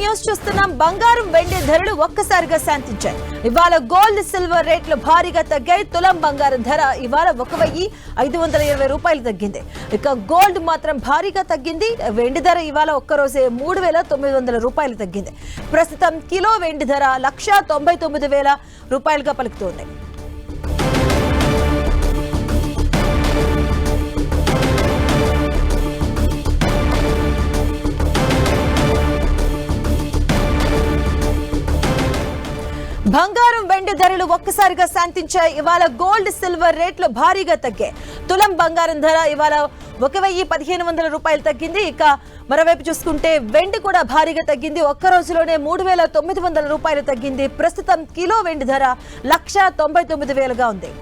News చూస్తున్నాం. బంగారం వెండి ధరలు ఒక్కసారిగా శాంతించాయి. ఇవాళ గోల్డ్ సిల్వర్ రేట్లు భారీగా తగ్గాయి. తులం బంగారం ధర ఇవాళ 1,520 రూపాయలు తగ్గింది. ఇక గోల్డ్ మాత్రం భారీగా తగ్గింది. వెండి ధర ఇవాళ ఒక్కరోజే 3,900 రూపాయలు తగ్గింది. ప్రస్తుతం కిలో వెండి ధర 1,99,000 రూపాయలుగా పలుకుతోంది. బంగారం వెండి ధరలు ఒక్కసారిగా శాంతించాయి. ఇవాళ గోల్డ్ సిల్వర్ రేట్లు భారీగా తగ్గాయి. తులం బంగారం ధర ఇవాళ 1,1500 రూపాయలు తగ్గింది. ఇక మరోవైపు చూసుకుంటే వెండి కూడా భారీగా తగ్గింది. ఒక్క రోజులోనే 3,900 రూపాయలు తగ్గింది. ప్రస్తుతం కిలో వెండి ధర 1,99,000గా ఉంది.